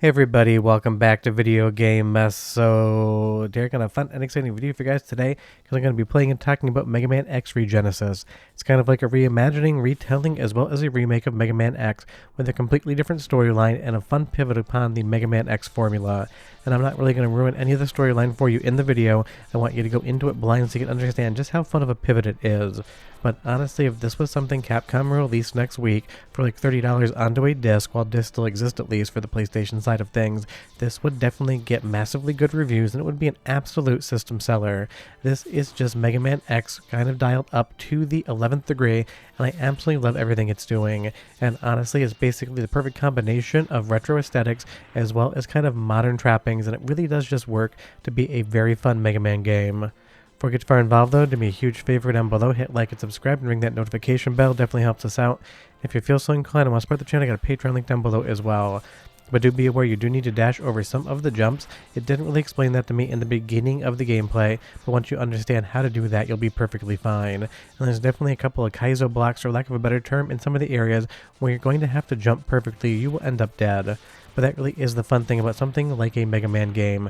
Hey everybody, welcome back to Video Game Mess. So, Derek, got a fun and exciting video for you guys today because I'm going to be playing and talking about Mega Man X Regenesis. It's kind of like a reimagining, retelling, as well as a remake of Mega Man X with a completely different storyline and a fun pivot upon the Mega Man X formula. And I'm not really going to ruin any of the storyline for you in the video. I want you to go into it blind so you can understand just how fun of a pivot it is. But honestly, if this was something Capcom released next week for like $30 onto a disc, while discs still exist at least for the PlayStation side of things, this would definitely get massively good reviews and it would be an absolute system seller. This is just Mega Man X kind of dialed up to the 11th degree, and I absolutely love everything it's doing. And honestly, it's basically the perfect combination of retro aesthetics as well as kind of modern trappings, and it really does just work to be a very fun Mega Man game. Before we get too far involved though, do me a huge favor down below, hit like and subscribe and ring that notification bell, definitely helps us out. If you feel so inclined and want to support the channel, I got a Patreon link down below as well. But do be aware you do need to dash over some of the jumps. It didn't really explain that to me in the beginning of the gameplay, but once you understand how to do that, you'll be perfectly fine. And there's definitely a couple of Kaizo blocks, for lack of a better term, in some of the areas where you're going to have to jump perfectly, you will end up dead. But that really is the fun thing about something like a Mega Man game.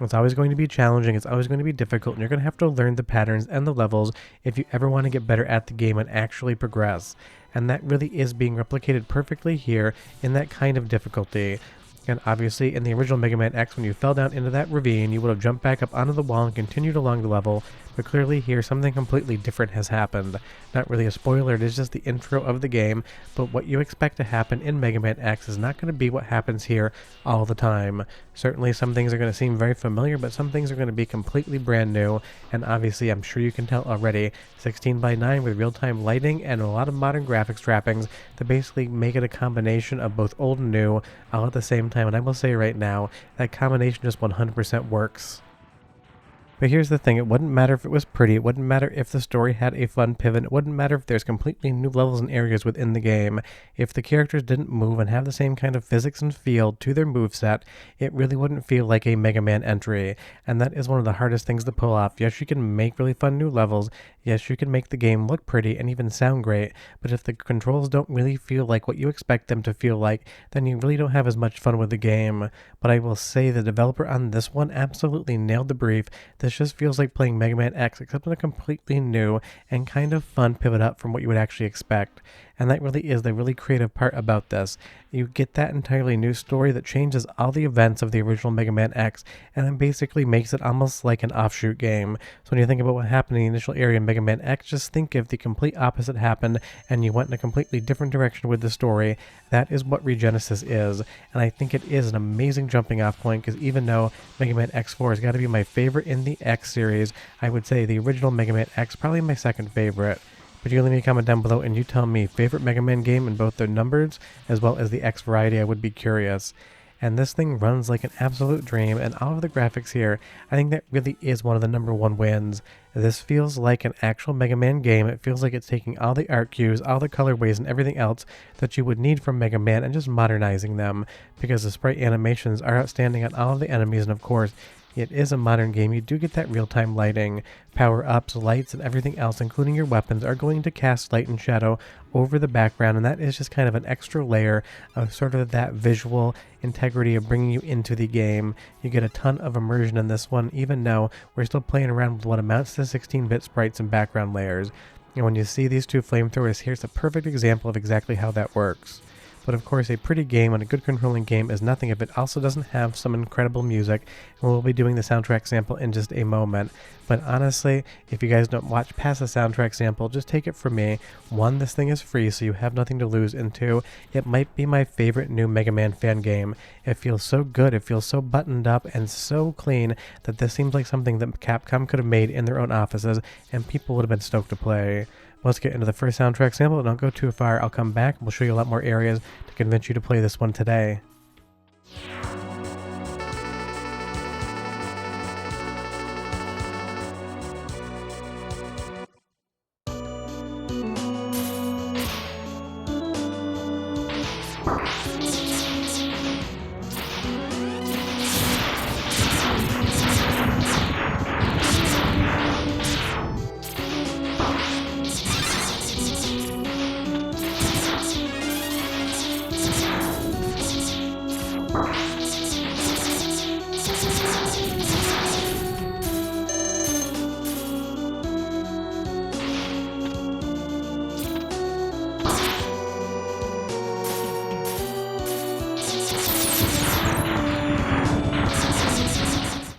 It's always going to be challenging, it's always going to be difficult, and you're going to have to learn the patterns and the levels if you ever want to get better at the game and actually progress. And that really is being replicated perfectly here in that kind of difficulty. And obviously, in the original Mega Man X, when you fell down into that ravine, you would have jumped back up onto the wall and continued along the level, but clearly here something completely different has happened. Not really a spoiler, it is just the intro of the game, but what you expect to happen in Mega Man X is not going to be what happens here all the time. Certainly some things are going to seem very familiar, but some things are going to be completely brand new, and obviously I'm sure you can tell already, 16:9 with real-time lighting and a lot of modern graphics trappings to basically make it a combination of both old and new all at the same time, and I will say right now, that combination just 100% works. But here's the thing, it wouldn't matter if it was pretty, it wouldn't matter if the story had a fun pivot, it wouldn't matter if there's completely new levels and areas within the game. If the characters didn't move and have the same kind of physics and feel to their moveset, it really wouldn't feel like a Mega Man entry. And that is one of the hardest things to pull off. Yes, you can make really fun new levels, yes, you can make the game look pretty and even sound great, but if the controls don't really feel like what you expect them to feel like, then you really don't have as much fun with the game. But I will say the developer on this one absolutely nailed the brief. This just feels like playing Mega Man X, except in a completely new and kind of fun pivot up from what you would actually expect. And that really is the really creative part about this. You get that entirely new story that changes all the events of the original Mega Man X, and then basically makes it almost like an offshoot game. So when you think about what happened in the initial area in Mega Man X, just think if the complete opposite happened and you went in a completely different direction with the story. That is what Regenesis is, and I think it is an amazing jumping off point, because even though Mega Man X4 has got to be my favorite in the X series, I would say the original Mega Man X probably my second favorite. But you leave me a comment down below and you tell me favorite Mega Man game in both their numbers as well as the X variety. I would be curious. And this thing runs like an absolute dream, and all of the graphics here, I think that really is one of the #1 wins. This feels like an actual Mega Man game. It feels like it's taking all the art cues, all the colorways and everything else that you would need from Mega Man and just modernizing them, because the sprite animations are outstanding on all of the enemies, and of course, it is a modern game. You do get that real-time lighting. Power-ups, lights, and everything else, including your weapons, are going to cast light and shadow over the background, and that is just kind of an extra layer of sort of that visual integrity of bringing you into the game. You get a ton of immersion in this one, even though we're still playing around with what amounts to 16-bit sprites and background layers. And when you see these two flamethrowers, here's a perfect example of exactly how that works. But of course, a pretty game and a good controlling game is nothing if it also doesn't have some incredible music, and we'll be doing the soundtrack sample in just a moment. But honestly, if you guys don't watch past the soundtrack sample, just take it from me. 1, this thing is free, so you have nothing to lose, and 2, it might be my favorite new Mega Man fan game. It feels so good, it feels so buttoned up and so clean that this seems like something that Capcom could have made in their own offices, and people would have been stoked to play. Let's get into the first soundtrack sample. Don't go too far. I'll come back and we'll show you a lot more areas to convince you to play this one today.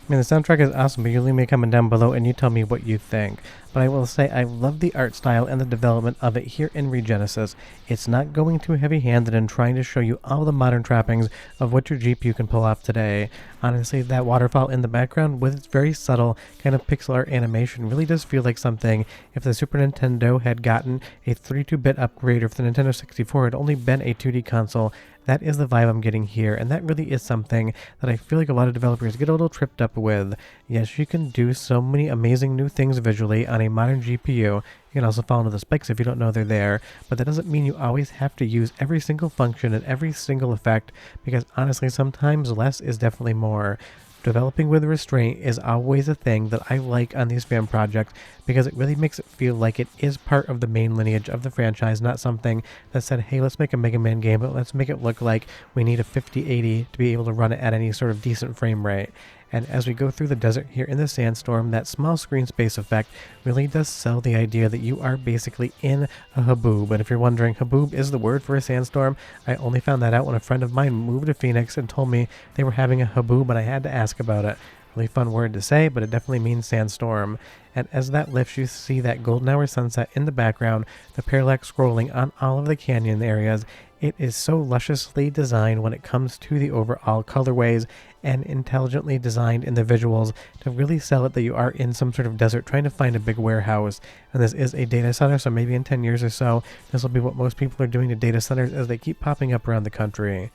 I mean, the soundtrack is awesome, but you leave me a comment down below and you tell me what you think. But I will say I love the art style and the development of it here in Regenesis. It's not going too heavy-handed and trying to show you all the modern trappings of what your GPU can pull off today. Honestly, that waterfall in the background with its very subtle kind of pixel art animation really does feel like something if the Super Nintendo had gotten a 32-bit upgrade, or if the Nintendo 64 had only been a 2D console. That is the vibe I'm getting here, and that really is something that I feel like a lot of developers get a little tripped up with. Yes, you can do so many amazing new things visually on a modern GPU. You can also fall into the spikes if you don't know they're there, but that doesn't mean you always have to use every single function and every single effect, because honestly, sometimes less is definitely more. Developing with restraint is always a thing that I like on these fan projects because it really makes it feel like it is part of the main lineage of the franchise, not something that said, hey, let's make a Mega Man game, but let's make it look like we need a 5080 to be able to run it at any sort of decent frame rate. And as we go through the desert here in the sandstorm, that small screen space effect really does sell the idea that you are basically in a haboob. And if you're wondering, haboob is the word for a sandstorm. I only found that out when a friend of mine moved to Phoenix and told me they were having a haboob, and I had to ask about it. Really fun word to say, but it definitely means sandstorm. And as that lifts, you see that golden hour sunset in the background, the parallax scrolling on all of the canyon areas. It is so lusciously designed when it comes to the overall colorways, and intelligently designed in the visuals to really sell it that you are in some sort of desert trying to find a big warehouse. And this is a data center, so maybe in 10 years or so, this will be what most people are doing to data centers as they keep popping up around the country.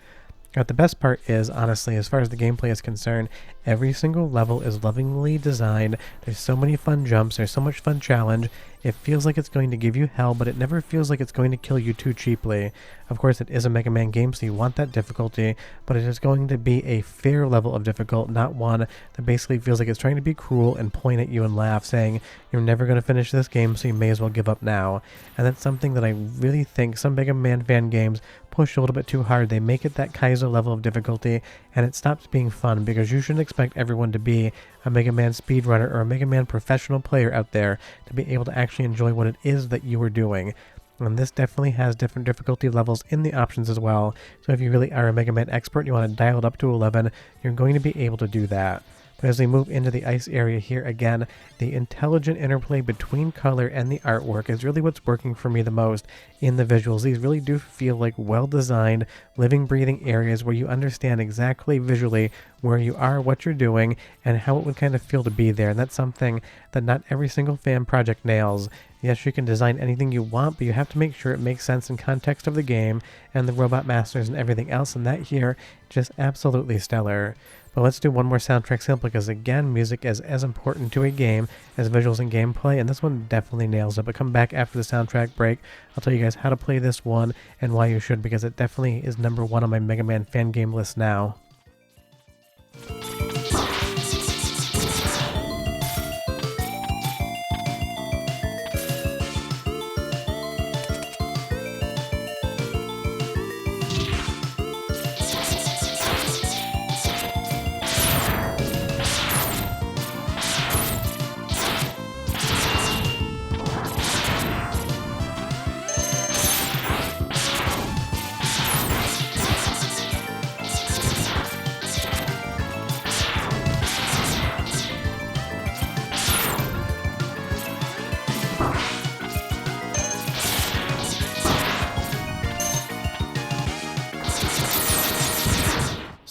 But the best part is, honestly, as far as the gameplay is concerned, every single level is lovingly designed. There's so many fun jumps, there's so much fun challenge. It feels like it's going to give you hell, but it never feels like it's going to kill you too cheaply. Of course, it is a Mega Man game, so you want that difficulty, but it is going to be a fair level of difficult, not one that basically feels like it's trying to be cruel and point at you and laugh, saying, you're never going to finish this game, so you may as well give up now. And that's something that I really think some Mega Man fan games push a little bit too hard. They make it that Kaiser level of difficulty, and it stops being fun, because you shouldn't expect everyone to be a Mega Man speedrunner or a Mega Man professional player out there to be able to actually enjoy what it is that you are doing. And this definitely has different difficulty levels in the options as well. So if you really are a Mega Man expert and you want to dial it up to 11, you're going to be able to do that. But as we move into the ice area here again, the intelligent interplay between color and the artwork is really what's working for me the most in the visuals. These really do feel like well-designed, living, breathing areas where you understand exactly visually where you are, what you're doing, and how it would kind of feel to be there. And that's something that not every single fan project nails. Yes, you can design anything you want, but you have to make sure it makes sense in context of the game and the robot masters and everything else, and that here, just absolutely stellar. But let's do one more soundtrack sample, because again, music is as important to a game as visuals and gameplay, and this one definitely nails it. But come back after the soundtrack break, I'll tell you guys how to play this one and why you should, because it definitely is #1 on my Mega Man fan game list now.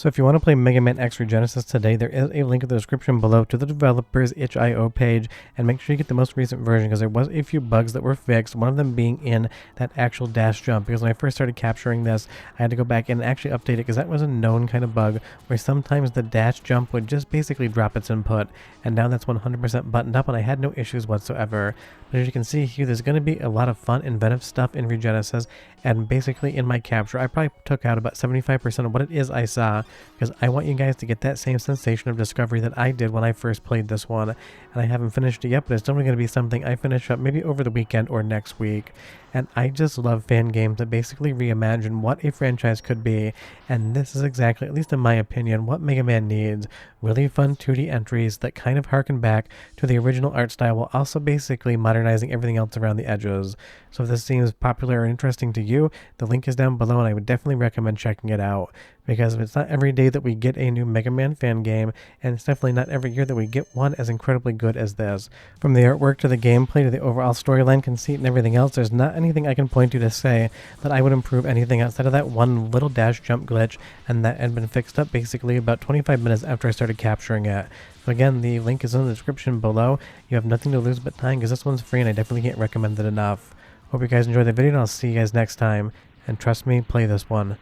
So if you want to play Mega Man X Regenesis today, there is a link in the description below to the developer's itch.io page, and make sure you get the most recent version, because there was a few bugs that were fixed, one of them being in that actual dash jump, because when I first started capturing this, I had to go back and actually update it, because that was a known kind of bug, where sometimes the dash jump would just basically drop its input, and now that's 100% buttoned up, and I had no issues whatsoever. But as you can see here, there's going to be a lot of fun, inventive stuff in Regenesis, and basically in my capture, I probably took out about 75% of what it is I saw, because I want you guys to get that same sensation of discovery that I did when I first played this one. And I haven't finished it yet, but it's definitely going to be something I finish up maybe over the weekend or next week. and I just love fan games that basically reimagine what a franchise could be, and this is exactly, at least in my opinion, what Mega Man needs. Really fun 2D entries that kind of harken back to the original art style while also basically modernizing everything else around the edges. So if this seems popular or interesting to you, the link is down below and I would definitely recommend checking it out, because it's not every day that we get a new Mega Man fan game, and it's definitely not every year that we get one as incredibly good as this. From the artwork to the gameplay to the overall storyline, conceit, and everything else, there's not anything I can point to say that I would improve anything outside of that one little dash jump glitch, and that had been fixed up basically about 25 minutes after I started capturing it. So again, the link is in the description below. You have nothing to lose but time, because this one's free and I definitely can't recommend it enough. Hope you guys enjoyed the video, and I'll see you guys next time. And trust me, play this one.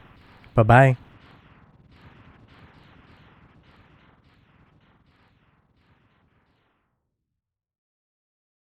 Bye-bye.